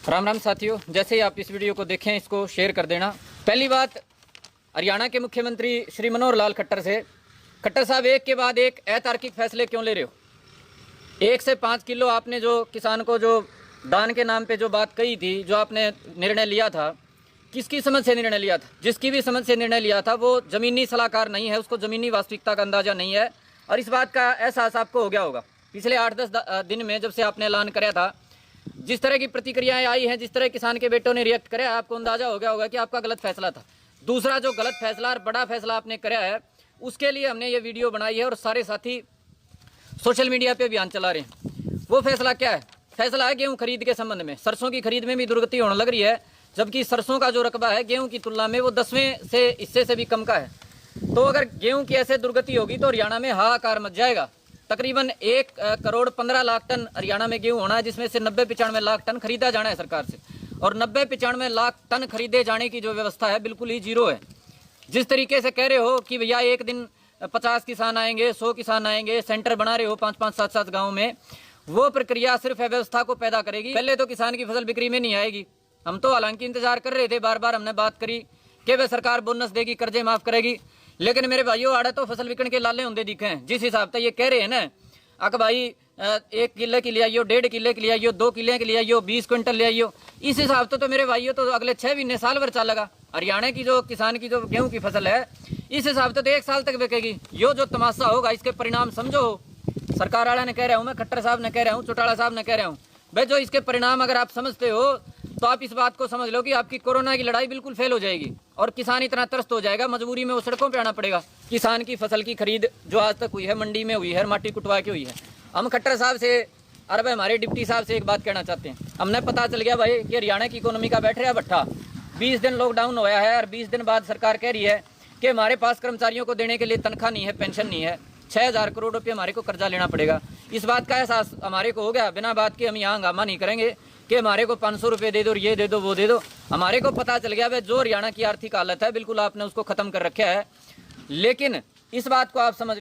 राम राम साथियों, जैसे ही आप इस वीडियो को देखें इसको शेयर कर देना। पहली बात, हरियाणा के मुख्यमंत्री श्री मनोहर लाल खट्टर से, खट्टर साहब एक के बाद एक अतार्किक फैसले क्यों ले रहे हो? 1 से 5 किलो आपने जो किसान को जो दान के नाम पे जो बात कही थी, जो आपने निर्णय लिया था, किसकी समझ से निर्णय लिया था? जिसकी भी समझ से निर्णय लिया था वो ज़मीनी सलाहकार नहीं है, उसको ज़मीनी वास्तविकता का अंदाज़ा नहीं है और इस बात का एहसास आपको हो गया होगा। पिछले 8-10 दिन में जब से आपने ऐलान कराया था, जिस तरह की प्रतिक्रियाएं आई हैं, जिस तरह किसान के बेटों ने रिएक्ट कराया, आपको अंदाजा हो गया होगा कि आपका गलत फैसला था। दूसरा जो गलत फैसला और बड़ा फैसला आपने कराया है, उसके लिए हमने ये वीडियो बनाई है और सारे साथी सोशल मीडिया पे अभियान चला रहे हैं। वो फैसला क्या है? फैसला है गेहूं खरीद के संबंध में। सरसों की खरीद में भी दुर्गति होने लग रही है, जबकि सरसों का जो रकबा है गेहूं की तुलना में वो 10वें से हिस्से से भी कम का है। तो अगर गेहूं की ऐसे दुर्गति होगी तो हरियाणा में हाहाकार मच जाएगा। तकरीबन 1 करोड़ 15 लाख टन हरियाणा में गेहूं होना है, जिसमें से 90-95 लाख टन खरीदा जाना है सरकार से, और 90-95 लाख टन खरीदे जाने की जो व्यवस्था है बिल्कुल ही जीरो है। जिस तरीके से कह रहे हो कि भैया एक दिन 50 किसान आएंगे, 100 किसान आएंगे, सेंटर बना रहे हो 5-5, 7-7 गाँव में, वो प्रक्रिया सिर्फ अव्यवस्था को पैदा करेगी। पहले तो किसान की फसल बिक्री में नहीं आएगी। हम तो हालांकि इंतजार कर रहे थे, बार बार हमने बात करी कि वह सरकार बोनस देगी, कर्जे माफ करेगी, लेकिन मेरे भाइयों आड़े तो फसल बिकने के लाले होंगे दिखे हैं। जिस हिसाब से ये कह रहे हैं ना, अक भाई 1 किले की ले आइयो, 1.5 किले की ले आइयो, 2 किले की ले आइयो, 20 क्विंटल ले आइयो, इस हिसाब से तो मेरे भाइयों तो अगले 6 महीने साल भर चलेगा। हरियाणा की जो किसान की जो गेहूं की फसल है, इस हिसाब से तो 1 साल तक बिकेगी। यो जो तमाशा होगा इसके परिणाम समझो। सरकार वाला ने कह रहा हूँ मैं, खट्टर साहब ने कह रहा हूँ, चौटाला साहब ने कह रहा हूँ भाई, जो इसके परिणाम अगर आप समझते हो तो आप इस बात को समझ लो कि आपकी कोरोना की लड़ाई बिल्कुल फेल हो जाएगी और किसान इतना त्रस्त हो जाएगा, मजबूरी में वो सड़कों पे आना पड़ेगा। किसान की फसल की खरीद जो आज तक हुई है मंडी में हुई है, माटी कुटवा के हुई है। हम खट्टर साहब से और भाई हमारे डिप्टी साहब से एक बात कहना चाहते हैं। हमने पता चल गया भाई कि हरियाणा की इकोनॉमी का बैठ रहा है भट्ठा। 20 दिन लॉकडाउन होया है और 20 दिन बाद सरकार कह रही है कि हमारे पास कर्मचारियों को देने के लिए तनख्वाह नहीं है, पेंशन नहीं है, 6000 करोड़ रुपये हमारे को कर्जा लेना पड़ेगा। इस बात का एहसास हमारे को हो गया। बिना बात के हम यहाँ हंगामा नहीं करेंगे कि हमारे को 500 रुपये दे दो, ये दे दो, वो दे दो। हमारे को पता चल गया भाई जो हरियाणा की आर्थिक हालत है बिल्कुल आपने उसको खत्म कर रखा है। लेकिन इस बात को आप समझ